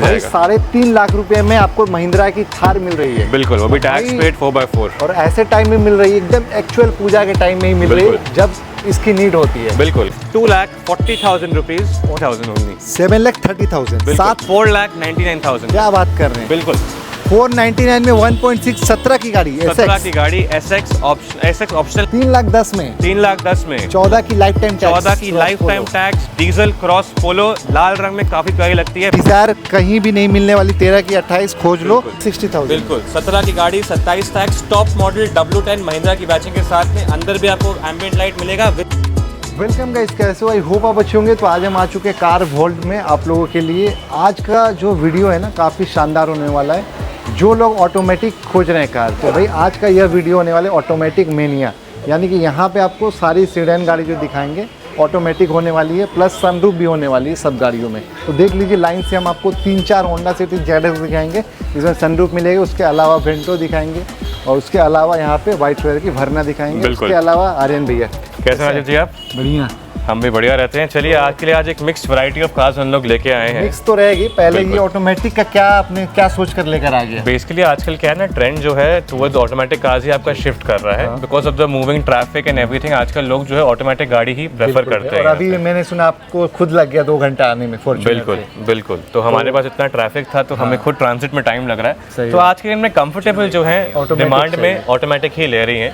3.5 लाख रुपए में आपको महिंद्रा की थार मिल रही है। बिल्कुल, वो भी टैक्स पेड 4x4 और ऐसे टाइम में मिल रही है, एकदम एक्चुअल पूजा के टाइम में ही मिल रही है जब इसकी नीड होती है। बिल्कुल 2,40,000 रुपीज 4,000 ओनली 7,30,000 4,99,000। क्या बात कर रहे हैं। बिल्कुल 499 में 1.6 17 की गाड़ी, 17 की गाड़ी एसएक्स ऑप्शनल 3,10,000 में, 3,10,000 में 14 की लाइफ टाइम टैक्स, 14 की life time tax, diesel Cross Polo लाल रंग में काफी प्यारी लगती है। डिजायर कहीं भी नहीं मिलने वाली, 13 की 28 खोज लो 60,000। बिल्कुल 17 की गाड़ी 27 tax, top model W10 Mahindra की बैचिंग के साथ में, अंदर भी आपको एम्बिएंट लाइट मिलेगा। वेलकम गाइस, कैसे हो? आई होप आप अच्छे होंगे। तो आज हम आ चुके हैं कार वॉल्ट में आप लोगों के लिए। आज का जो वीडियो है ना काफ़ी शानदार होने वाला है। जो लोग ऑटोमेटिक खोज रहे हैं कार, तो भाई आज का यह वीडियो होने वाला है ऑटोमेटिक मेनिया, यानी कि यहाँ पे आपको सारी सीडन गाड़ी जो दिखाएंगे ऑटोमेटिक होने वाली है, प्लस सनरूफ भी होने वाली है सब गाड़ियों में। तो देख लीजिए लाइन से हम आपको 3-4 होंडा सिटी ZX दिखाएंगे, इसमें सनरूफ मिलेगा, उसके अलावा वेंटो दिखाएंगे और उसके अलावा यहाँ पे व्हाइट कलर की वर्ना दिखाएंगे। उसके अलावा आर्यन भैया कैसे राजीव जी आप? बढ़िया, हम भी बढ़िया रहते हैं। चलिए आज के लिए आज एक मिक्स्ड वैरायटी ऑफ कार्स हम लोग लेके आए हैं। मिक्स तो रहेगी। पहले ये ऑटोमेटिक का क्या आपने क्या सोच कर लेकर आ गया? बेसिकली आजकल क्या है ना, ट्रेंड जो है टुवर्ड्स ऑटोमेटिक कार्स ही आपका शिफ्ट कर रहा है, because of the moving traffic and everything. आजकल लोग जो है ऑटोमेटिक गाड़ी ही प्रेफर करते हैं। और अभी मैंने सुना आपको खुद लग गया 2 घंटा आने में फॉर्च्यूनर। बिल्कुल बिल्कुल, तो हमारे पास इतना ट्रैफिक था तो हमें खुद ट्रांजिट में टाइम लग रहा है। तो आज के दिन में कंफर्टेबल जो है डिमांड में ऑटोमेटिक ही ले रही है।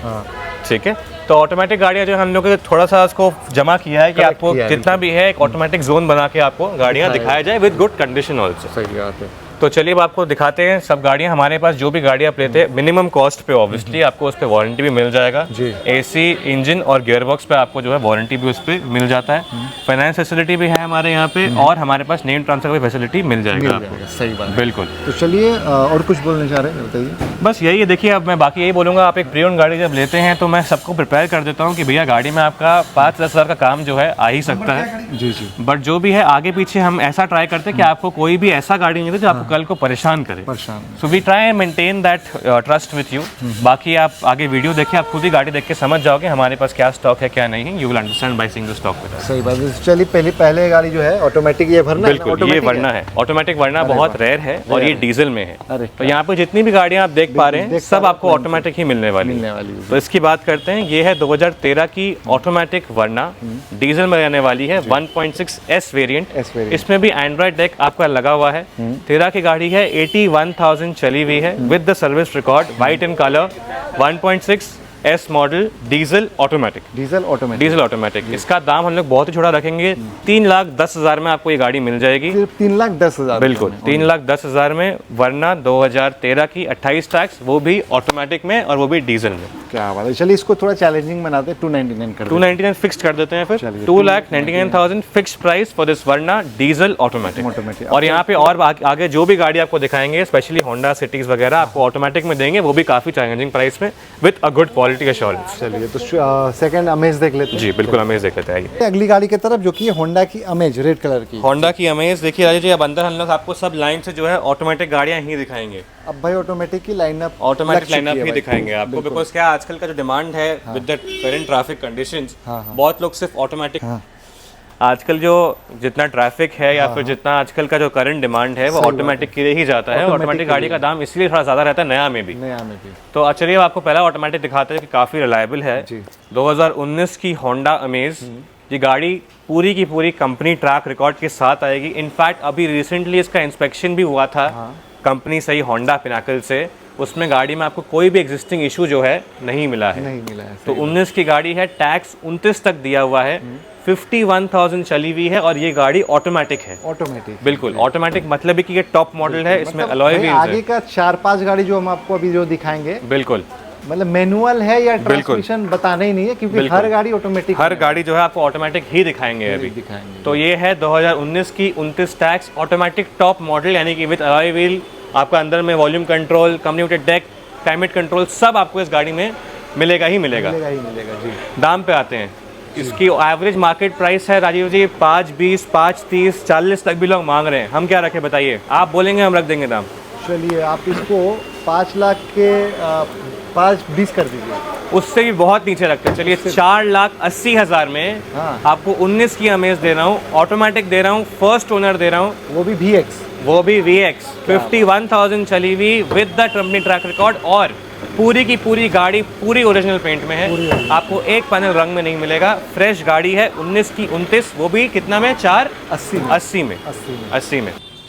ठीक है, तो ऑटोमेटिक गाड़ियाँ जो हम लोग थोड़ा सा उसको जमा किया है कि आपको जितना भी है एक ऑटोमेटिक जोन बना के आपको गाड़ियाँ दिखाया जाए विद गुड कंडीशन ऑल्सो। सही बात है। तो चलिए अब आपको दिखाते हैं सब गाड़ियाँ। हमारे पास जो भी गाड़ियाँ आप लेते हैं मिनिमम कॉस्ट पे ऑब्वियसली आपको उस पर वारंटी भी मिल जाएगा। AC इंजन और गियरबॉक्स पे आपको जो है वारंटी भी उस पर मिल जाता है। फाइनेंस फैसिलिटी भी है हमारे यहाँ पे, और हमारे पास नेम ट्रांसफर की फैसिलिटी मिल जाएगा आपको। सही बात, बिल्कुल। तो चलिए और कुछ बोलना चाह रहे हैं बताइए। बस यही है, देखिए अब मैं बाकी यही बोलूँगा, आप एक प्री ओन्ड गाड़ी जब लेते हैं तो मैं सबको प्रिपेयर कर देता हूँ कि भैया गाड़ी में आपका 5-10 हज़ार का काम जो है आ ही सकता है। जी। बट जो भी है आगे पीछे हम ऐसा ट्राई करते हैं कि आपको कोई भी ऐसा गाड़ी नहीं दे जो आपको कल को परेशान करे। So we try and maintain that trust with you. बाकी आप आगे वीडियो देखिए, आप खुद ही गाड़ी देख के समझ जाओगे हमारे पास क्या स्टॉक है क्या नहीं है। You will understand by seeing the stock with us. सही बात है। चलिए पहले गाड़ी जो है ऑटोमेटिक ये भरना, बिल्कुल ये वर्ना है। ऑटोमेटिक वर्ना बहुत रेयर है और ये डीजल में है। तो यहाँ पे जितनी भी गाड़ियाँ आप देख पा रहे हैं सब आपको ऑटोमेटिक ही मिलने वाली है। तो इसकी बात करते हैं, ये है 2013 की ऑटोमेटिक वर्ना, डीजल में रहने वाली है, 1.6 S वेरिएंट। इसमें भी एंड्रॉइड डेक आपका लगा हुआ है। 13 की गाड़ी है, 81,000 चली हुई है with the service record, white in colour, 1.6 S model, diesel automatic. इसका दाम हम लोग बहुत ही छोटा रखेंगे, 3,10,000 में आपको ये गाड़ी मिल जाएगी। 3,10,000? बिल्कुल 3,10,000 में वर्ना 2013 की 28 टैक्स, वो भी ऑटोमेटिक में और वो भी डीजल में। क्या बात है। चलिए इसको थोड़ा चैलेंजिंग बनाते हैं, 299 कर 299 फिक्स कर देते हैं फिर। 2,99,000 fix price for this Verna diesel automatic. और यहाँ पे और आगे जो भी गाड़ी आपको दिखाएंगे स्पेशली होंडा सिटीज वगैरह आपको ऑटोमेटिक में देंगे, वो भी काफी चैलेंजिंग प्राइस में with a good quality assurance. चलिए तो सेकंड अमेज देख लेते हैं। जी बिल्कुल, अमेज देख लेते हैं। अगली गाड़ी की तरफ जो कि होंडा की अमेज, रेड कलर की होंडा की अमेज। देखिए राजेश जी, अब अंदर हम लोग आपको सब लाइन से जो है ऑटोमेटिक गाड़ियाँ ही दिखाएंगे। अब भाई ऑटोमेटिक की लाइनअप, ऑटोमेटिक लाइनअप ही दिखाएंगे आपको, बिकॉज क्या आजकल का जो डिमांड है with the current traffic conditions, बहुत लोग सिर्फ ऑटोमेटिक, आजकल जो जितना ट्रैफिक है या फिर जितना आजकल का जो करंट डिमांड है वो ऑटोमेटिक के लिए ही जाता है। ऑटोमेटिक गाड़ी का दाम इसलिए थोड़ा ज़्यादा रहता है नया में भी। तो चलिए आपको पहला ऑटोमेटिक दिखाते हैं कि काफ़ी रिलायबल है। 2019 की होंडा अमेज, ये गाड़ी पूरी की पूरी कंपनी ट्रैक रिकॉर्ड के साथ आएगी। इनफैक्ट अभी रिसेंटली इसका इंस्पेक्शन भी हुआ था कंपनी से ही, होंडा पिनाकल से। उसमें गाड़ी में आपको कोई भी एग्जिस्टिंग इशू जो है नहीं मिला है। तो 19 की गाड़ी है, टैक्स 29 तक दिया हुआ है, 51,000 चली हुई है और ये गाड़ी ऑटोमेटिक है। बिल्कुल ऑटोमेटिक, मतलब कि ये टॉप मॉडल है, इसमें अलॉय व्हील्स है। आगे का 4-5 गाड़ी जो हम आपको अभी जो दिखाएंगे, बिल्कुल मतलब मैनुअल है या ट्रांसमिशन बताना ही नहीं है, क्योंकि हर गाड़ी ऑटोमेटिक, हर गाड़ी जो है आपको ऑटोमेटिक ही दिखाएंगे अभी। तो ये है 2019 की 29 टैक्स ऑटोमेटिक टॉप मॉडल, यानी कि विद अलॉय व्हील, आपका अंदर में volume control, communicated deck, climate control, सब आपको इस गाड़ी में मिलेगा ही मिलेगा जी। दाम पे आते हैं, इसकी एवरेज मार्केट प्राइस है राजीव जी 5,20, 5,30, 40 तक भी लोग मांग रहे हैं। हम क्या रखें बताइए? आप बोलेंगे हम रख देंगे दाम। चलिए आप इसको 5 लाख के 5,20 कर दीजिए। उससे भी बहुत नीचे रखते हैं। चलिए 4,80,000 में आपको 19 की अमेज दे रहा हूँ, ऑटोमेटिक दे रहा हूँ, फर्स्ट ओनर दे रहा हूँ, वो भी VX वो भी VX 51,000 चली हुई with the company track record, और पूरी की पूरी गाड़ी पूरी ओरिजिनल पेंट में है। आपको एक पैनल रंग में नहीं मिलेगा। फ्रेश गाड़ी है 19 की 29, वो भी कितना में 480 में।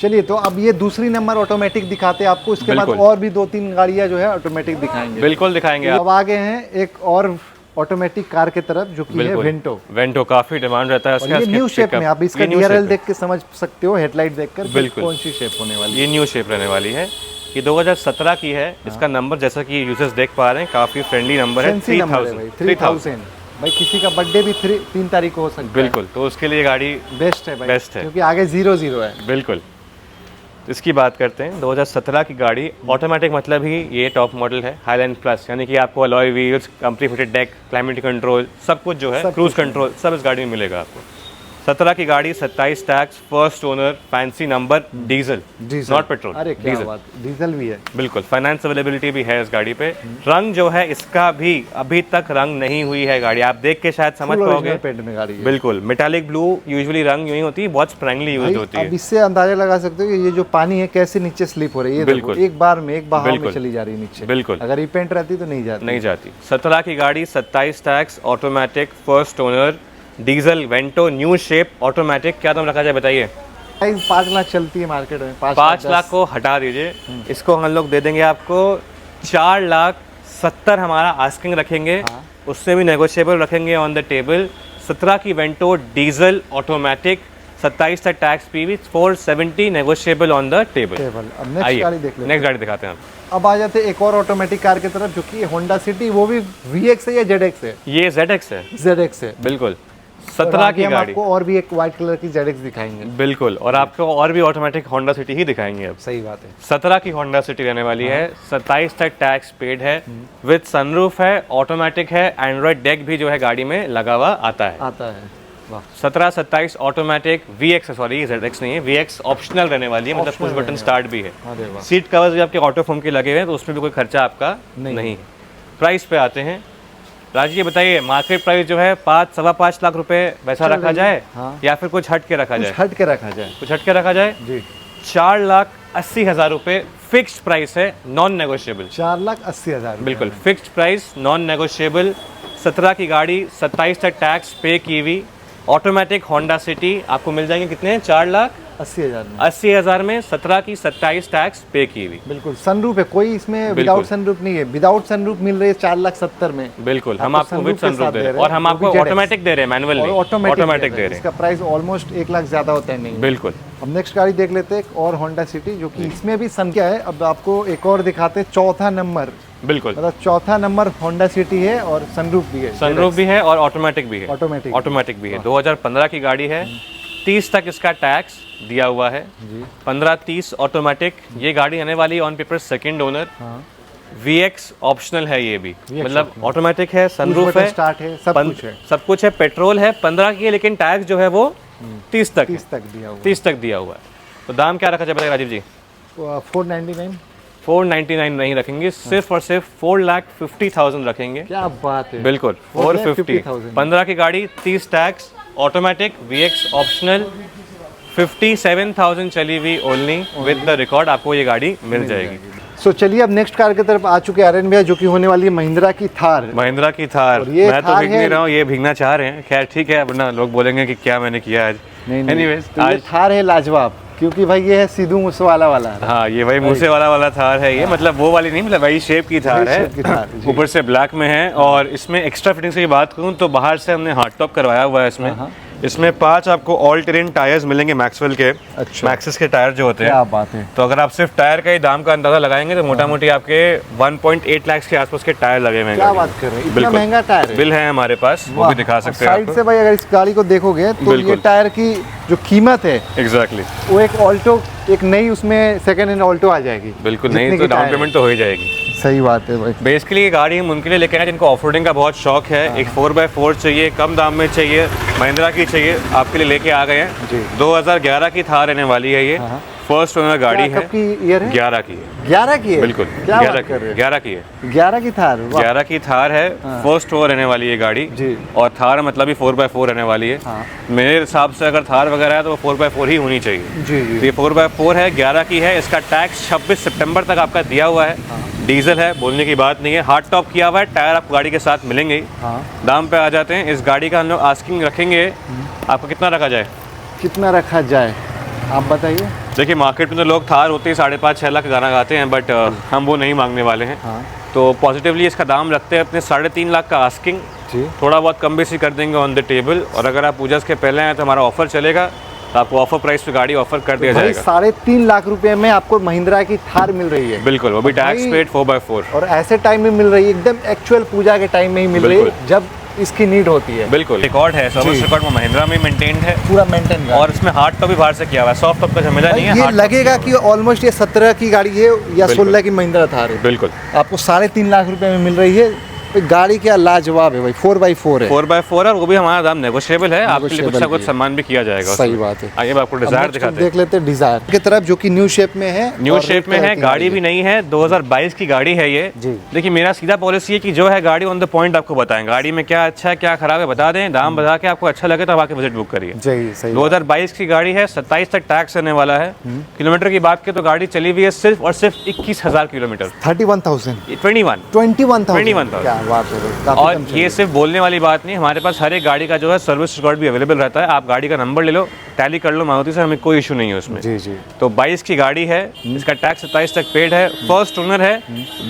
चलिए, तो अब ये दूसरी नंबर ऑटोमेटिक दिखाते हैं आपको, इसके बाद और भी 2-3 गाड़ियां जो है ऑटोमेटिक दिखाएंगे। बिल्कुल दिखाएंगे। अब आगे हैं एक और ऑटोमेटिक कार के तरफ जो कि है वेंटो। काफी डिमांड रहता है इसका। ये न्यू शेप में, आप इसका DRL देख के समझ सकते हो, हेडलाइट देखकर बिल्कुल कौन सी शेप होने वाली है। ये न्यू शेप रहने वाली है। ये 2017 की है। इसका नंबर जैसा कि यूजर्स देख पा रहे हैं काफी फ्रेंडली नंबर है, 3000। भाई किसी का बर्थडे भी 3 तारीख को हो सकता है। बिल्कुल, तो उसके लिए गाड़ी बेस्ट है भाई, बेस्ट है क्योंकि आगे 00 है। बिल्कुल। इसकी बात करते हैं 2017 की गाड़ी, ऑटोमेटिक मतलब ही ये टॉप मॉडल है, हाईलैंड प्लस, यानी कि आपको alloy wheels, company fitted deck, climate control, सब कुछ जो है, क्रूज कंट्रोल सब इस गाड़ी में मिलेगा आपको। 17 की गाड़ी, 27 tax, first owner, fancy number, diesel not petrol. अरे क्या बात, डीजल भी है। बिल्कुल, फाइनेंस अवेलेबिलिटी भी है इस गाड़ी पे। रंग जो है इसका भी अभी तक रंग नहीं हुई है गाड़ी, आप देख के शायद समझ पाओगे। पेंट में गाड़ी है। बिल्कुल, मेटालिक ब्लू यूजुअली रंग यूं ही होती है, बहुत स्प्रैंगली यूज होती है। अब इससे अंदाजा लगा सकते हो कि ये जो पानी है कैसे नीचे स्लिप हो रही है। बिल्कुल, एक बार में एक बहाव में चली जा रही है नीचे। बिल्कुल, अगर ये पेंट रहती तो नहीं जाती। 17 की गाड़ी, 27 tax, automatic, first owner, diesel, Vento, new shape, automatic. क्या दाम रखा जाए बताइए? 5 लाख चलती है मार्केट में। 5 लाख को हटा दीजिए, इसको हम लोग दे देंगे आपको 4,70,000 हमारा आस्किंग रखेंगे। उससे भी नेगोशिएबल रखेंगे ऑन द टेबल। 17 की वेंटो डीजल ऑटोमेटिक, 27 तक tax PV, 470 negotiable on the table. अब नेक्स्ट गाड़ी देख लेते हैं। नेक्स्ट गाड़ी दिखाते हैं आप। अब आ जाते हैं एक और ऑटोमेटिक कार की तरफ जो कि होंडा सिटी, वो भी VX है या ZX है? ये ZX है। ZX है, बिल्कुल। 17 की गाड़ी, आपको और भी एक व्हाइट कलर की ZX दिखाएंगे। बिल्कुल, और आपको और भी ऑटोमेटिक होंडा सिटी ही दिखाएंगे अब। सही बात है। 17 की होंडा सिटी रहने वाली है, 27 तक टैक्स पेड है, विद सनरूफ है, ऑटोमेटिक है, एंड्रॉइड डेक भी जो है गाड़ी में लगा हुआ आता है। 17-27 ऑटोमेटिक VX, सॉरी ZX नहीं है, VX ऑप्शनल रहने वाली है, मतलब पुश बटन स्टार्ट भी है। सीट कवर्स भी आपके ऑटो फोम के लगे हुए हैं, तो उसमें भी कोई खर्चा आपका नहीं है। प्राइस पे आते हैं। राजी ये बताइए, मार्केट प्राइस जो है 5-5.25 लाख रुपए वैसा रखा जाए या फिर कुछ हट के रखा जाए? हट के रखा जाए, कुछ हट के रखा जाए जी। 4,80,000 रुपए फिक्स्ड प्राइस है, नॉन नेगोशिएबल। 4,80,000 बिल्कुल फिक्स्ड प्राइस, नॉन नेगोशिएबल। 17 की गाड़ी, 27 तक टैक्स पे की हुई, ऑटोमेटिक होंडा सिटी आपको मिल जाएंगे कितने? 4,80,000 में। 17 की 27 टैक्स पे की हुई। बिल्कुल, सनरूफ है, कोई इसमें विदाउट सनरूफ नहीं है। विदाउट सनरूफ मिल रही है 4,70,000 में। बिल्कुल, हम आपको विद सनरूफ दे रहे हैं, और हम आपको ऑटोमेटिक दे रहे हैं, मैनुअल नहीं, ऑटोमेटिक दे रहे हैं। इसका प्राइस ऑलमोस्ट 1 लाख ज्यादा होता है। नहीं, बिल्कुल। अब नेक्स्ट गाड़ी देख लेते हैं, और होंडा सिटी जो कि इसमें भी सन क्या है। अब आपको एक और दिखाते हैं, 4था नंबर। बिल्कुल, मतलब 4था नंबर होंडा सिटी है, और सनरूफ भी है। सनरूफ भी है और ऑटोमेटिक भी है। ऑटोमेटिक भी है। 2015 की गाड़ी है, 30 तक इसका टैक्स दिया हुआ है, 15-30 ऑटोमेटिक। ये गाड़ी आने वाली on paper second owner. VX optional है, ये भी मतलब ऑटोमेटिक है, सनरूफ है, स्टार्ट है, सब कुछ है, पेट्रोल है। 15 की है, लेकिन टैक्स जो है वो 30 तक दिया हुआ है। तो दाम क्या रखा जाए बताइए राजीव जी? 499 नहीं रखेंगे, सिर्फ और सिर्फ 4,50,000 रखेंगे। क्या बात है, बिल्कुल 450। 15 की गाड़ी, 30 टैक्स, ऑटोमेटिक, VX ऑप्शनल, 57,000 चली हुई ओनली, विद द रिकॉर्ड आपको ये गाड़ी मिल जाएगी। सो चलिए अब नेक्स्ट कार की तरफ आ चुके हैं आर्यन भैया, जो कि होने वाली है महिंद्रा की थार। मैं तो भीग नहीं रहा हूँ, ये भीगना चाह रहे हैं। खैर ठीक है, वरना लोग बोलेंगे कि क्या मैंने किया आज। एनीवेज, आज थार है लाजवाब, क्योंकि भाई ये है सिद्धू मूसेवाला वाला। हाँ, ये भाई मूसेवाला वाला थार है ये। मतलब वो वाली नहीं, मतलब वही शेप की थार है, ऊपर से ब्लैक में है। और इसमें एक्स्ट्रा फिटिंग्स की बात करूँ तो बाहर से हमने हार्ड टॉप करवाया हुआ है इसमें। इसमें 5 आपको ऑल टेरेन टायर्स मिलेंगे मैक्सवेल के। अच्छा। मैक्सिस के टायर जो होते हैं। क्या बात है। तो अगर आप सिर्फ टायर का ही दाम का अंदाजा लगाएंगे तो मोटा मोटी आपके 1.8 लाख के आसपास के टायर लगे हुए हैं। क्या बात कर रहे हैं, इतना महंगा टायर है। बिल है हमारे पास, वो भी दिखा सकते हैं। साइड से भाई अगर इस गाड़ी को देखोगे तो ये टायर की जो कीमत है, एग्जैक्टली वो एक ऑल्टो, एक नई उसमें सेकंड हैंड ऑल्टो आ जाएगी। बिल्कुल, नहीं तो डाउन पेमेंट तो हो ही जाएगी। सही बात है भाई। बेसिकली ये गाड़ी हम उनके लिए लेके आए जिनको ऑफ रोडिंग का बहुत शौक है। एक 4x4 चाहिए, कम दाम में चाहिए, महिंद्रा की चाहिए, आपके लिए लेके आ गए हैं। 2011 की थार रहने वाली है ये। फर्स्ट ओनर गाड़ी है। कब की ईयर है? 11 की है। 11 की है? बिल्कुल, क्या 11 बात की कर रहे हो? 11 की है। 11 की थार, वाह। 11 की थार है। फर्स्ट ओवर रहने वाली है गाड़ी जी। और थार मतलब ही 4x4 रहने वाली है। हाँ। मेरे हिसाब से अगर थार वगैरह है तो वो 4x4 ही होनी चाहिए। जी तो ये 4x4 है, 11 की है। इसका टैक्स 26 सितंबर तक आपका दिया हुआ है। डीजल है, बोलने की बात नहीं है। हार्ड टॉप किया हुआ है, टायर आपको गाड़ी के साथ मिलेंगे ही। हाँ। दाम पे आ जाते हैं। इस गाड़ी का हम लोग आस्किंग रखेंगे, आपको कितना रखा जाए? कितना रखा जाए आप बताइए। देखिए मार्केट में तो लोग थार होते ही 5.5-6 लाख गाना गाते हैं, बट हम वो नहीं मांगने वाले हैं। हाँ। तो पॉजिटिवली इसका दाम रखते हैं अपने 3.5 लाख का आस्किंग। जी। थोड़ा बहुत कम बेसी कर देंगे ऑन द टेबल। और अगर आप पूजा के पहले हैं तो हमारा ऑफर चलेगा, तो आपको ऑफर प्राइस पे गाड़ी ऑफर कर दिया भाई जाएगा। 3.5 लाख रुपए में आपको महिंद्रा की थार मिल रही है। बिल्कुल, वो भी टैक्स भाई- पेड 4x4। और ऐसे टाइम में मिल रही है, एकदम एक्चुअल पूजा के टाइम में ही मिल रही है, बिल्कुल। जब इसकी नीड होती है। बिल्कुल, रिकॉर्ड है, सर्विस जी। रिकॉर्ड में महिंद्रा में मेंटेन्ड है। पूरा मेंटेन और इसमें हार्ड टॉप भी बाहर से किया हुआ है, सॉफ्ट टॉप का झमेला नहीं है। ये hard top लगेगा किया कि ऑलमोस्ट ये 17 की गाड़ी है या बिल्कुल। 16 की महिंद्रा थार है। बिल्कुल आपको 3.5 लाख रुपए में मिल रही है। तो गाड़ी क्या लाजवाब है भाई, 4x4 है। 4x4 है और वो भी हमारा दाम नेगोशिएबल है। आपके लिए कुछ ना Negotiable कुछ भी है। सम्मान भी किया जाएगा। सही उसमें। बात है। आइए अब आपको डिजायर दिखाते हैं। देख लेते हैं डिजायर की तरफ, जो कि न्यू शेप में है। न्यू और शेप red में कलर है, की गाड़ी भी नहीं है, 2022 की गाड़ी है ये। जी। देखिए मेरा सीधा पॉलिसी है कि जो है गाड़ी ऑन द पॉइंट आपको बताएं, गाड़ी में क्या अच्छा है क्या खराब है बता दें, दाम बता के आपको अच्छा लगे तो आप आके विजिट बुक करिए। जी सही। 2022 की गाड़ी है, 27 तक टैक्स रहने वाला है। किलोमीटर की बात करें तो गाड़ी चली हुई है सिर्फ और सिर्फ 21,000 किलोमीटर। 31,000 21 21,000 क्या बात है भाई, काफी और कम चल ये रही सिर्फ बोलने वाली बात नहीं, हमारे पास हर एक गाड़ी का जो है सर्विस रिकॉर्ड भी अवेलेबल रहता है। आप गाड़ी का नंबर ले लो, टैली कर लो मारुति से, हमें कोई इशू नहीं है उसमें। है। जी जी। तो 22 की गाड़ी है, इसका टैक्स 27 तक पेड है, फर्स्ट ओनर है,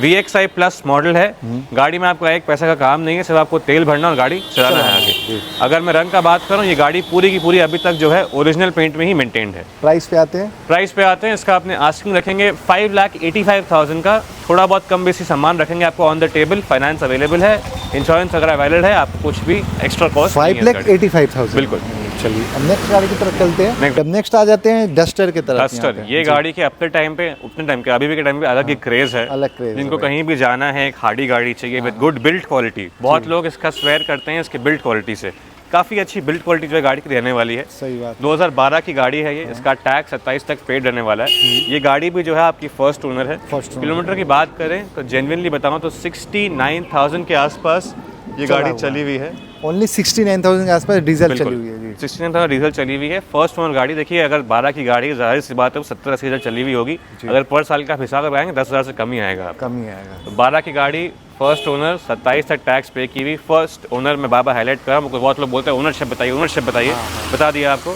VXI प्लस मॉडल है। गाड़ी में आपका एक पैसा का काम नहीं है, सिर्फ आपको तेल भरना और गाड़ी चलाना है आगे। अगर मैं रंग का बात करूँ, ये गाड़ी पूरी की पूरी अभी तक जो है ओरिजिनल पेंट में ही मेंटेन्ड है। प्राइस पे आते हैं। प्राइस पे आते हैं, इसका अपने आस्किंग रखेंगे 5,85,000 का। थोड़ा बहुत कम बेसी सामान रखेंगे आपको on the table. Finance available है, इंश्योरेंस अगर वैलिड है, आपको कुछ भी एक्स्ट्रा कॉस्ट 5,85,000 बिल्कुल। चलिए अब नेक्स्ट गाड़ी की तरफ चलते हैं। अब नेक्स्ट आ जाते हैं डस्टर की तरफ। डस्टर, यहाँ पे। ये जी। गाड़ी के अपने टाइम पे, उतने टाइम के अभी भी के टाइम पे अलग ही क्रेज है। अलग craze है जिनको भाई। कहीं भी जाना है, एक हार्डी गाड़ी चाहिए विद गुड बिल्ड क्वालिटी। बहुत लोग इसका स्वेयर करते हैं इसके बिल्ड क्वालिटी से। काफ़ी अच्छी बिल्ड क्वालिटी जो है गाड़ी की रहने वाली है। सही बात। 2012 की गाड़ी है ये, इसका टैक्स 27 तक पेड रहने वाला है। ये गाड़ी भी जो है आपकी फर्स्ट ओनर है। First owner। किलोमीटर की बात करें तो जेन्युइनली बताऊं तो 69,000 के आसपास ये चला गाड़ी हुआ चली हुई है। ओनली 69,000 के आसपास डीजल चली हुई है। जी 69,000 डीजल चली हुई है, फर्स्ट ओनर गाड़ी। देखिए अगर 12 की गाड़ी है, जाहिर सी बात है 70-80 हज़ार चली हुई होगी। अगर पर साल का आप हिसाब लगाएंगे 10,000 से कम ही आएगा आपको। कम ही आएगा। तो 12 की गाड़ी, फर्स्ट ओनर, 27 तक टैक्स पे की हुई। फर्स्ट ओनर में बाबा हाईलाइट करा, मुझे बहुत लोग बोलते हैं ओनरशिप बताइए, ओनरशिप बताइए, बता दिया आपको।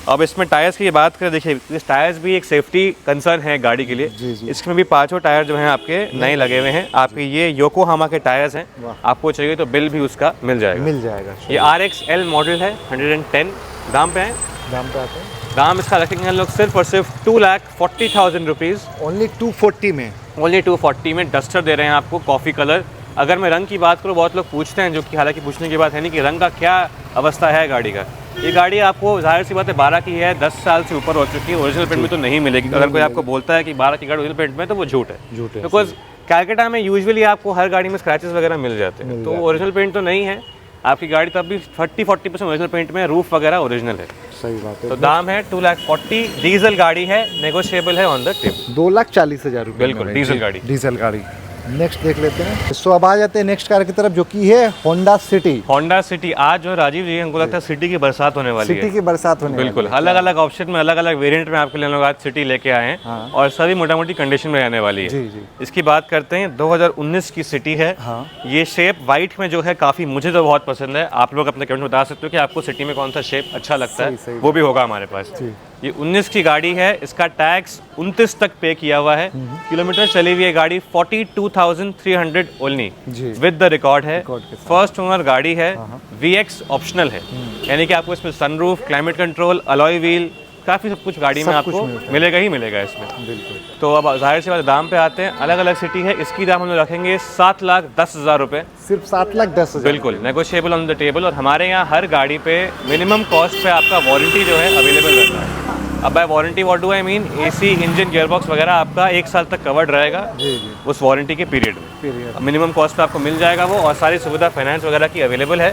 अब इसमें टायर्स की ये बात करें, देखिए इस टायर्स भी एक सेफ्टी कंसर्न है गाड़ी के लिए। जी, जी। इसमें भी 5 टायर जो हैं आपके नए लगे हुए हैं। आपके ये योकोहामा के टायर्स हैं, आपको चाहिए तो बिल भी उसका मिल जाएगा। मिल जाएगा। ये RXL मॉडल है, 110 दाम पे है। दाम पे आते हैं दाम इसका रखेंगे हम लोग सिर्फ और सिर्फ 2,40,000 रुपीज़। ओनली 240 में। ओनली 240 में डस्टर दे रहे हैं आपको, कॉफ़ी कलर। अगर मैं रंग की बात करूँ, बहुत लोग पूछते हैं, जो कि हालांकि पूछने की बात है नहीं कि रंग का क्या अवस्था है गाड़ी का। ये गाड़ी आपको जाहिर सी बात है 12 की है, 10 साल से ऊपर हो चुकी है, ओरिजिनल पेंट में तो नहीं मिलेगी। अगर कोई आपको बोलता है कि 12 की गाड़ी ओरिजिनल पेंट में है तो वो झूठ है। झूठ है। बिकॉज कैलकाटा में यूजुअली आपको हर गाड़ी में स्क्रैचेस वगैरह मिल जाते हैं, तो ओरिजिनल पेंट तो नहीं है आपकी गाड़ी, तब भी 30-40% ओरिजिनल पेंट में, रूफ वगैरह ओरिजिनल है। सही बात है। तो दाम है 2,40,000, डीजल गाड़ी है, नेगोशिएबल है ऑन द टेबल। 2,40,000 रुपये। बिल्कुल, डीजल गाड़ी। डीजल गाड़ी। नेक्स्ट देख लेते हैं। सो अब आ जाते हैं नेक्स्ट कार की तरफ, जो कि है होंडा सिटी। Honda city. आज जो राजीव जी, हमको लगता है सिटी की बरसात होने वाली है। सिटी की बरसात होने बिल्कुल, वाली है। अलग अलग ऑप्शन में, अलग अलग वेरिएंट में आपके लिए लोग आज सिटी लेके आए हैं। हाँ। और सभी मोटा मोटी कंडीशन में रहने वाली है। जी जी। इसकी बात करते हैं, 2019 की सिटी है। हाँ। ये शेप वाइट में जो है काफ़ी मुझे तो बहुत पसंद है। आप लोग अपने कमेंट में बता सकते हो कि आपको सिटी में कौन सा शेप अच्छा लगता है, सही वो भी होगा हमारे पास। जी। ये 19 की गाड़ी है, इसका टैक्स 29 तक पे किया हुआ है। किलोमीटर चली हुई है गाड़ी 42,300 ओनली जी। विद द रिकॉर्ड है। रिकॉर्ड के साथ। फर्स्ट ओनर गाड़ी है, VX ऑप्शनल है, यानी कि आपको इसमें sunroof, climate control, alloy wheel, काफ़ी सब कुछ गाड़ी में सब कुछ आपको मिलता है। मिलेगा ही मिलेगा इसमें। बिल्कुल। तो अब जाहिर सी बात है, दाम पे आते हैं। अलग अलग सिटी है, इसकी दाम हम लोग रखेंगे 7,10,000 रुपये। सिर्फ 7,10,000। बिल्कुल नेगोशिएबल ऑन द टेबल। और हमारे यहाँ हर गाड़ी पे मिनिमम कॉस्ट पे आपका वारंटी जो है अवेलेबल रहता है। अब by warranty what do I mean, AC, engine, gearbox वगैरह आपका 1 साल तक कवर्ड रहेगा जी जी। उस वारंटी के पीरियड में। पीरियड। मिनिमम कॉस्ट पे आपको मिल जाएगा वो, और सारी सुविधा फाइनेंस वगैरह की अवेलेबल है।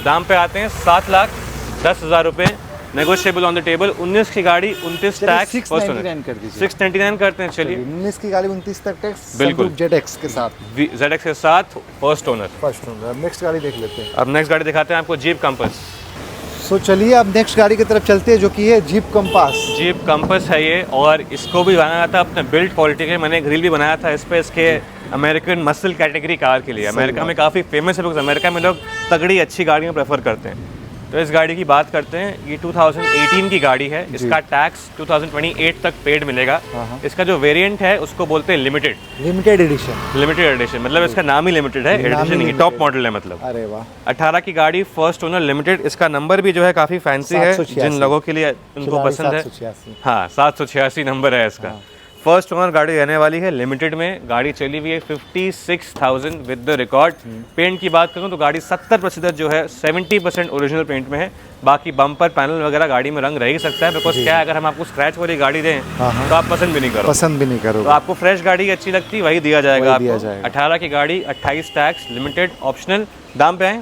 दाम पे आते हैं 7,10,000 रुपये। Negotiable on the table. 19 की गाड़ी 29 टैक्स, 699 कर दीजिए। 699 करते हैं। चलिए 19 की गाड़ी 29 तक टैक्स, बिल्कुल। ZX के साथ, ZX के साथ फर्स्ट ओनर। अब नेक्स्ट गाड़ी देख लेते हैं। अब नेक्स्ट गाड़ी दिखाते हैं आपको, जीप कंपास। सो चलिए अब नेक्स्ट गाड़ी की तरफ चलते हैं, जो कि है जीप कंपास। जीप कंपास है ये, और इसको भी बनाया था अपने बिल्ड क्वालिटी के। मैंने एक रील भी बनाया था इस पे, इसके अमेरिकन मसल कैटेगरी कार के लिए। अमेरिका में काफ़ी फेमस है, बिकॉज अमेरिका में लोग तगड़ी अच्छी गाड़ियाँ प्रेफर करते हैं। तो इस गाड़ी की बात करते हैं। ये 2018 की गाड़ी है। इसका टैक्स 2028 तक पेड मिलेगा। इसका जो वेरिएंट है उसको बोलते हैं लिमिटेड एडिशन। लिमिटेड एडिशन मतलब इसका नाम ही लिमिटेड है, एडिशन नहीं, टॉप मॉडल है मतलब। अरे वाह। 18 की गाड़ी, फर्स्ट ओनर, लिमिटेड। इसका नंबर भी जो है काफ़ी फैंसी है, जिन लोगों के लिए उनको पसंद है। 786। हाँ, 786 नंबर है इसका। फर्स्ट ओनर गाड़ी रहने वाली है, लिमिटेड में। गाड़ी चली हुई है 56,000 विद द रिकॉर्ड। पेंट की बात करूं तो गाड़ी 70% जो है 70% ओरिजिनल पेंट में है। बाकी बम्पर पैनल वगैरह गाड़ी में रंग रह ही सकता है, बिकॉज क्या है, अगर हम आपको स्क्रैच वाली गाड़ी दें तो आप पसंद भी नहीं करोगे। तो आपको फ्रेश गाड़ी अच्छी लगती, वही दिया जाएगा आपको। 18 की गाड़ी, 28 टैक्स, लिमिटेड, ऑप्शनल। दाम पे है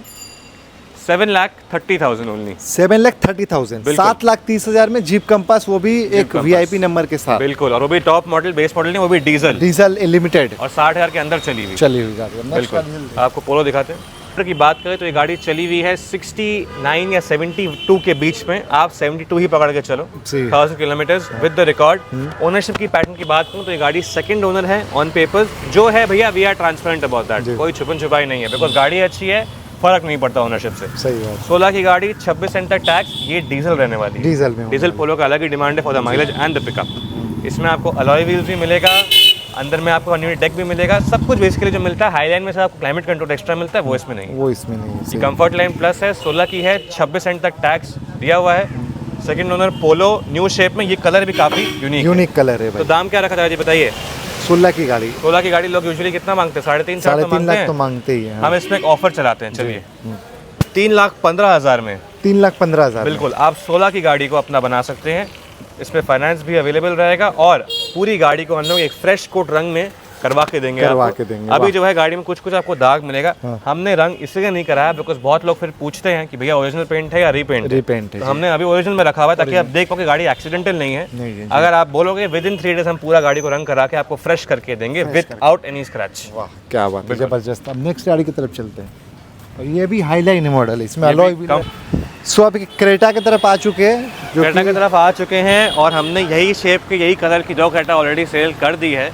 7,30,000 ओनली। 7,30,000, 7,30,000 में जीप कंपास, वो भी एक VIP नंबर के साथ। बिल्कुल, और वो भी टॉप मॉडल, बेस मॉडल नहीं, वो भी डीजल लिमिटेड, और 60,000 के अंदर चली हुई गाड़ी। बिल्कुल। आपको पोलो दिखाते हैं। की बात करें तो ये गाड़ी चली हुई है 69 या 72 के बीच में। आप 72 ही पकड़ के चलो, 1000 kilometres with the record. Ownership की पैटर्न की बात करूं तो ये गाड़ी सेकंड ओनर है ऑन पेपर्स। जो है भैया, we are transparent about that, कोई छुपन छुपाई नहीं है, बिकॉज गाड़ी अच्छी है, फर्क नहीं पड़ता ओनरशिप से। सही बात। 16 की गाड़ी, 26 सेंट तक टैक्स। ये डीजल रहने वाली है। डीजल पोलो का अलग ही डिमांड है for the mileage and the pickup. इसमें आपको अलॉय व्हील्स भी मिलेगा, अंदर में आपको अनयूनिट डेक भी मिलेगा, सब कुछ बेसिकली जो मिलता है। हाईलाइन में से आपको क्लाइमेट कंट्रोल एक्स्ट्रा मिलता है, वो इसमें नहीं है। ये कंफर्ट लाइन प्लस है, 16 की है, 26 सेंट तक टैक्स दिया हुआ है। सेकंड ओनर पोलो, न्यू शेप में। ये कलर भी काफी यूनिक कलर है भाई। तो दाम क्या रखा जाए जी, बताइए। 16 की गाड़ी, 16 की गाड़ी लोग यूजुअली कितना मांगते हैं? 3.5 लाख तो मांगते ही हैं। हम इसमें एक ऑफर चलाते हैं, चलिए 3,15,000 में। 3,15,000 बिल्कुल, आप 16 की गाड़ी को अपना बना सकते हैं। इसमें फाइनेंस भी अवेलेबल रहेगा, और पूरी गाड़ी को हम लोग एक फ्रेश कोट रंग में करवा के देंगे। अभी जो है गाड़ी में कुछ आपको दाग मिलेगा। हमने रंग इसलिए नहीं कराया बिकॉज बहुत लोग फिर पूछते हैं कि भैया ओरिजिनल पेंट है या रीपेंट है। तो हमने अभी ओरिजिनल में रखा हुआ है, ताकि आप देख पाओ कि गाड़ी एक्सीडेंटल नहीं है। अगर आप बोलोगे विद इन 3 डेज हम पूरा गाड़ी को रंग करा के आपको फ्रेश करके देंगे विदाउट एनी स्क्रैच। क्या बात है, जबरदस्त। अब नेक्स्ट गाड़ी की तरफ चलते हैं, और ये भी हाईलाइन मॉडल है, इसमें अलॉय व्हील। सो अभी क्रेटा की तरफ आ चुके हैं, क्रेटा की तरफ आ चुके हैं, और हमने यही शेप के, यही कलर की 2 क्रेटा ऑलरेडी सेल कर दी है।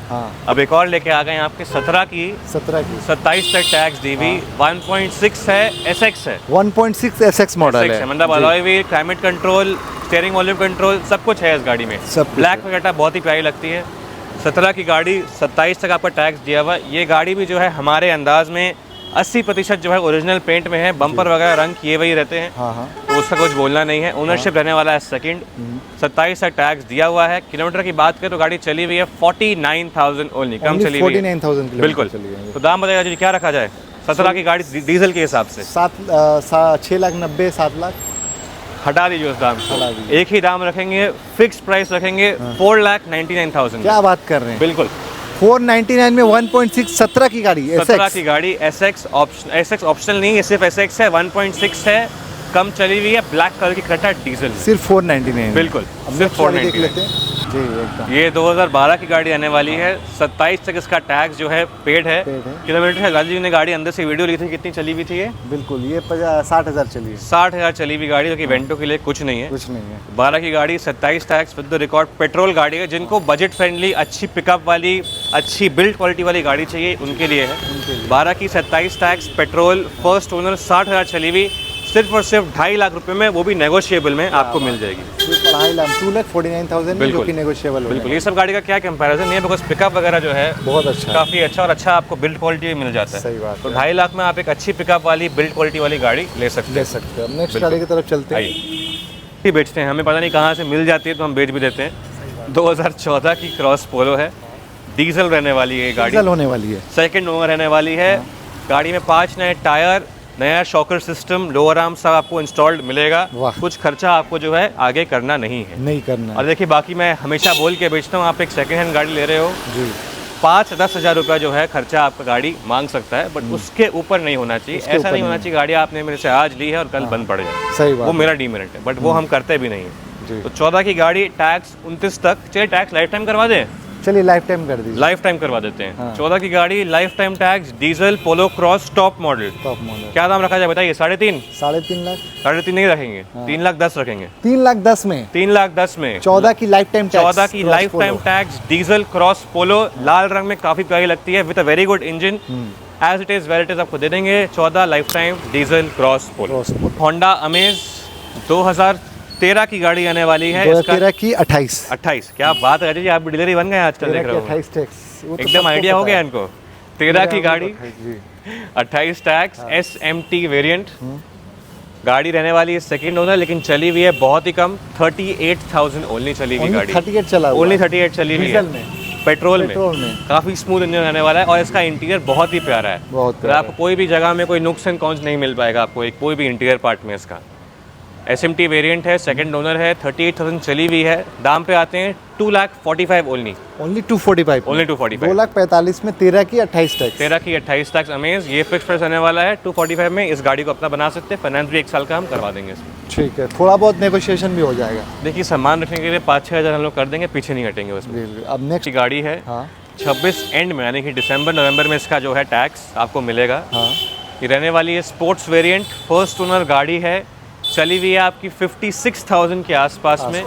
अब एक और लेके आ गए आपके 17 की 27 तक टैक्स दी हुई। 1.6 है, SX है, 1.6 SX मॉडल है, मतलब alloy wheel, climate control, steering volume control, सब कुछ है इस गाड़ी में। ब्लैक क्रेटा बहुत ही प्यारी लगती है। 17 की गाड़ी, 27 तक आपका टैक्स दिया हुआ। ये गाड़ी भी जो है हमारे अंदाज में 80% जो है ओरिजिनल पेंट में है। बम्पर वगैरह रंग किए हुए रहते हैं, तो उसका कुछ बोलना नहीं है। ओनरशिप रहने वाला है सेकंड। 27 तक टैक्स दिया हुआ है। किलोमीटर की बात करें तो गाड़ी चली हुई है 49,000 ओनली, कम चली हुई है। 49,000 बिल्कुल। तो दाम बताइएगा जी, क्या रखा जाए 17 की गाड़ी डीजल के हिसाब से? 6,90,000, 7 लाख। हटा दीजिए उस दाम को, एक ही दाम रखेंगे, फिक्स प्राइस रखेंगे, 4,99,000। क्या बात कर रहे हैं? बिल्कुल 499 में 1.6 17 की गाड़ी, 17 की गाड़ी, SX ऑप्शनल नहीं है, सिर्फ SX है, 1.6 है, कम चली हुई है, ब्लैक कलर की क्रेटा डीजल, सिर्फ 499। बिल्कुल, सिर्फ 499 जी एकदम। ये 2012 की गाड़ी आने वाली है। 27 तक इसका टैक्स जो है पेड है। किलोमीटर है, गाजी ने गाड़ी अंदर से वीडियो ली थी, कितनी चली हुई थी ये? बिल्कुल, ये 60,000 चली है। 60,000 चली हुई गाड़ी, जो कि वेंटो के लिए कुछ नहीं है। 12 की गाड़ी, 27 tax with the record, petrol गाड़ी है। जिनको बजट फ्रेंडली, अच्छी पिकअप वाली, अच्छी बिल्ड क्वालिटी वाली गाड़ी चाहिए, उनके लिए है। 12 की 27 टैक्स, पेट्रोल, फर्स्ट ओनर, 60,000 चली हुई, सिर्फ और सिर्फ 2.5 लाख रुपए में, वो भी नेगोशिएबल में आपको मिल जाएगी। 2,49,000 में, जो कि नेगोशिएबल। बिल्कुल, ये सब गाड़ी का क्या कंपैरिजन नहीं है, बिकॉज पिकअप वगैरह जो है बहुत अच्छा, काफ़ी अच्छा, और अच्छा आपको बिल्ड क्वालिटी भी मिल जाता है। सही बात। तो 2.5 लाख में आप एक अच्छी पिकअप वाली, बिल्ड क्वालिटी वाली गाड़ी ले सकते हैं। नेक्स्ट गाड़ी की तरफ चलते हैं। ये बेचते हैं, हमें पता नहीं कहाँ से मिल जाती है, तो हम बेच भी देते हैं। 2014 की क्रॉस पोलो है, डीजल रहने वाली है गाड़ी, डीजल होने वाली है, सेकंड ओनर रहने वाली है। गाड़ी में 5 नए टायर, नया शॉकर सिस्टम, लोअर आर्म सब आपको इंस्टॉल्ड मिलेगा। कुछ खर्चा आपको जो है आगे करना नहीं है, नहीं करना। और देखिए, बाकी मैं हमेशा बोल के बेचता हूँ, आप एक सेकंड हैंड गाड़ी ले रहे हो जी, 5-10 हज़ार रुपया जो है खर्चा आपका गाड़ी मांग सकता है, बट उसके ऊपर नहीं होना चाहिए। ऐसा नहीं होना चाहिए गाड़ी आपने मेरे से आज ली है और कल बंद पड़ जाए। सही बात, वो मेरा डीमेरिट है, बट वो हम करते भी नहीं है। तो 14 की गाड़ी टैक्स 29 तक, चलिए टैक्स लाइफ टाइम करवा दें, चलिए लाइफ टाइम कर दीजिए। लाइफ टाइम करवा देते हैं। 14 की गाड़ी लाइफ टाइम टैक्स, डीजल पोलो क्रॉस टॉप मॉडल। क्या दाम रखा जाए बताइए? 3.5? 3.5 लाख। 3.5 नहीं रखेंगे, 3,10,000 रखेंगे। 3,10,000 में 3,10,000 में 14 की लाइफ टाइम टैक्स। 14 की life time tax, diesel Cross Polo, लाल रंग में काफी प्यारी लगती है, with a very good engine. As it is where it is आपको दे देंगे। 14 life time diesel Cross Polo. Honda Amaze 2013 की गाड़ी आने वाली है। 2013 की 28। क्या बात है जी, आप डीलर बन गए आजकल, देख रहे हो 28 टैक्स एकदम आइडिया हो गया इनको। 13 की गाड़ी 28 टैक्स, SMT वेरिएंट गाड़ी रहने वाली है, सेकंड ओनर, लेकिन चली हुई है बहुत ही कम, 38,000 ओनली चली हुई गाड़ी। 38 चला हुआ ओनली 38 चली हुई है। पेट्रोल में काफी स्मूथ इंजन रहने वाला है और इसका इंटीरियर बहुत ही प्यारा है। बहुत आपको कोई भी जगह में कोई नुक्स एंड कॉन्स नहीं मिल पाएगा आपको कोई भी इंटीरियर पार्ट में। इसका SMT वेरिएंट है, सेकंड ओनर है, 38,000 चली हुई है। दाम पे आते हैं 2,45,000 ओनली। 245 ओनली 245। 2,45,000 में 13 की 28 टैक्स। 13 की 28 टैक्स अमेज। ये फिक्स प्राइस आने वाला है 245 में। इस गाड़ी को अपना बना सकते हैं, फाइनेंस भी 1 साल का हम करवा देंगे इसमें। ठीक है, थोड़ा बहुत नेगोशिएशन भी हो जाएगा। देखिए सामान रखने के लिए 5-6 हज़ार हम लोग कर देंगे, पीछे नहीं हटेंगे उसमें। अब नेक्स्ट गाड़ी है 26 एंड में, यानी कि दिसंबर नवंबर में इसका जो है टैक्स आपको मिलेगा। ये रहने वाली है स्पोर्ट्स वेरिएंट, फर्स्ट ओनर गाड़ी है, चली हुई है आपकी 56,000 के आसपास में।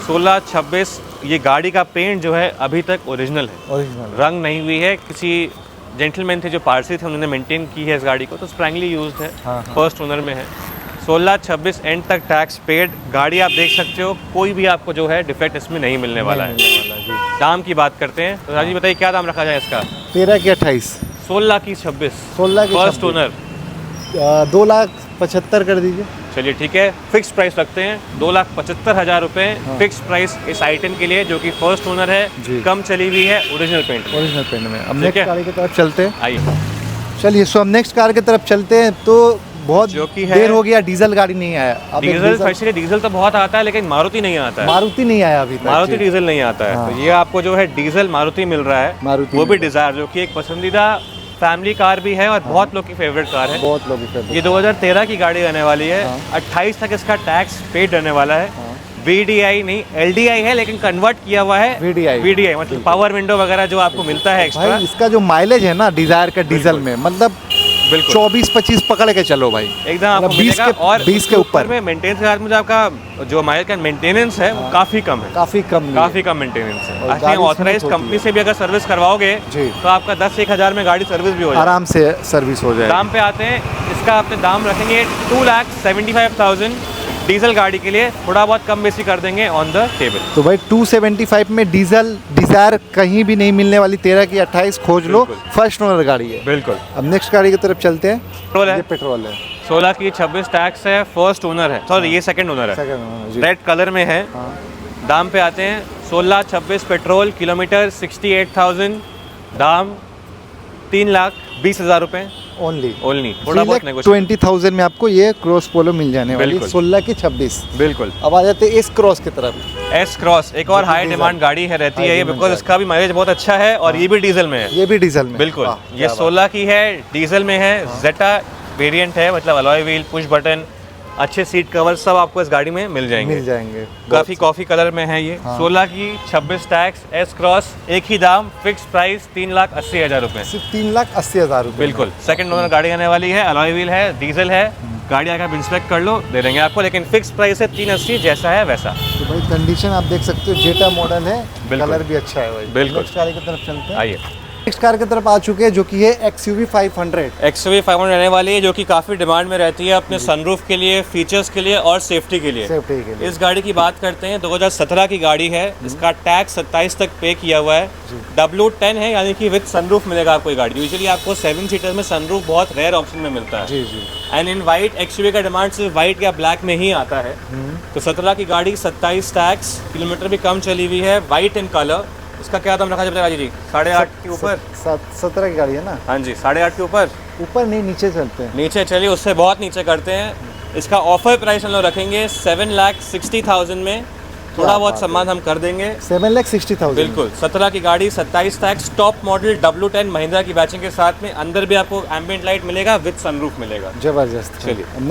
16-26। ये गाड़ी का पेंट जो है अभी तक ओरिजिनल है, रंग नहीं हुई है। किसी जेंटलमैन थे जो पारसी थे, उन्होंने मेंटेन की है इस गाड़ी को, तो स्प्रैंगली यूज्ड है। फर्स्ट ओनर में है। 16-26 एंड तक टैक्स पेड। गाड़ी आप देख सकते हो, कोई भी आपको जो है डिफेक्ट इसमें नहीं मिलने वाला है। दाम की बात करते हैं तो राजी बताइए क्या दाम रखा जाए इसका? 13 की 28। 16 की 26। 16 की फर्स्ट ओनर 2,75,000 कर दीजिए। चलिए ठीक है, फिक्स प्राइस रखते हैं 2,75,000 रुपए फिक्स प्राइस इस आइटम के लिए, जो कि फर्स्ट ओनर है, कम चली हुई है, ओरिजिनल पेंट में। अब नेक्स्ट कार की तरफ चलते हैं। आइए चलिए, सो हम नेक्स्ट कार की तरफ चलते हैं। तो बहुत देर हो गया, डीजल गाड़ी नहीं आया। डीजल स्पेशली डीजल तो बहुत आता है, लेकिन मारुति नहीं आता है। मारुति नहीं आया अभी तक। मारुति डीजल नहीं आता है। तो ये आपको जो है डीजल मारुति मिल रहा है, वो भी डिजायर, जो कि एक पसंदीदा फैमिली कार भी है और बहुत लोग की फेवरेट कार है। बहुत लोग की फेवरेट। ये 2013 की गाड़ी रहने वाली है। 28 तक इसका टैक्स पेड रहने वाला है। VDI नहीं, LDI है, लेकिन कन्वर्ट किया हुआ है VDI, मतलब पावर विंडो वगैरह जो आपको मिलता है एक्स्ट्रा। इसका जो माइलेज है ना डिजायर का डीजल में, मतलब 24-25 पकड़ के चलो भाई, एकदम आपको 20 मिलेगा। और 20 के ऊपर में मेंटेनेंस के साथ में जो आपका जो माइल का मेंटेनेंस है वो काफी कम है। काफी कम मेंटेनेंस है। ऑथराइज कंपनी से भी अगर सर्विस करवाओगे तो आपका 10-1 हज़ार में गाड़ी सर्विस भी हो जाएगी, आराम से सर्विस हो जाएगी। दाम पे आते हैं, इसका आपने दाम रखेंगे 2,75,000 डीजल गाड़ी के लिए, थोड़ा बहुत कम बेसी कर देंगे ऑन द टेबल। तो भाई 275 में डीजल डिजायर कहीं भी नहीं मिलने वाली। 13 की 28 खोज लो, फर्स्ट ओनर गाड़ी है। बिल्कुल। अब नेक्स्ट गाड़ी की तरफ चलते हैं। पेट्रोल है। 16 की 26 टैक्स है, फर्स्ट ओनर है, सॉरी ये सेकंड ओनर है, रेड कलर में है। दाम पे आते हैं 16-26 पेट्रोल, किलोमीटर 68,000, दाम 3,20,000 रुपए ओनली। थोड़ा बहुत नेगोशिएशन। 20,000 में आपको ये क्रॉस पोलो मिल जाने वाली। 16 की 26। बिल्कुल। अब आ जाते हैं इस क्रॉस की तरफ। एस क्रॉस एक और हाई डिमांड गाड़ी है, रहती है ये, बिकॉज इसका भी माइलेज बहुत अच्छा है और ये भी डीजल में है। ये भी डीजल में, बिल्कुल। ये 16 की है, डीजल में है, जेटा वेरिएंट है, मतलब अलॉय व्हील, पुश बटन, अच्छे सीट कवर सब आपको इस गाड़ी में मिल जाएंगे। काफी कॉफी कलर में है ये। 16 की 26 टैक्स, एस क्रॉस, एक ही दाम, फिक्स प्राइस 3,80,000 रुपए। सिर्फ 3,80,000 रुपए। बिल्कुल। सेकंड ओनर गाड़ी आने वाली है, अलॉय व्हील है, डीजल है। गाड़ी आकर इंस्पेक्ट कर लो, दे देंगे आपको, लेकिन फिक्स प्राइस है 380, जैसा है वैसा। तो भाई कंडीशन आप देख सकते हो, जेटा मॉडल है, कलर भी अच्छा है भाई। बिल्कुल। नेक्स्ट कार की तरफ चलते हैं। आइए, नेक्स्ट कार की तरफ आ चुके हैं, जो कि है XUV 500। XUV 500 रहने वाली है, जो कि काफ़ी डिमांड में रहती है अपने सनरूफ के लिए, फीचर्स के लिए और सेफ्टी के लिए। इस गाड़ी की बात करते हैं, 2017 की गाड़ी है, इसका टैक्स 27 तक पे किया हुआ है। W10 है, यानी कि विद सनरूफ मिलेगा आपको ये गाड़ी। यूजुअली आपको 7 सीटर में सनरूफ बहुत रेयर ऑप्शन में मिलता है। जी। एंड इन वाइट XUV का डिमांड सिर्फ वाइट या ब्लैक में ही आता है। तो 17 की गाड़ी, 27 टैक्स, किलोमीटर भी कम चली हुई है, वाइट इन कलर। इसका क्या दाम रखा जाए जी? 8.5 के ऊपर। 17 की गाड़ी है ना? हाँ जी, 8.5 के ऊपर। ऊपर नहीं, नीचे चलते हैं। नीचे चलिए, उससे बहुत नीचे करते हैं। इसका ऑफर प्राइस हम लोग रखेंगे 7,60,000 में। थोड़ा बहुत सम्मान हम कर देंगे। 7,60,000 बिल्कुल 17 की गाड़ी 27 tax top model W10 Mahindra की बैचिंग के साथ में, अंदर भी आपको एम्बिएंट लाइट मिलेगा विद सनरूफ मिलेगा। जबरदस्त। चलिए।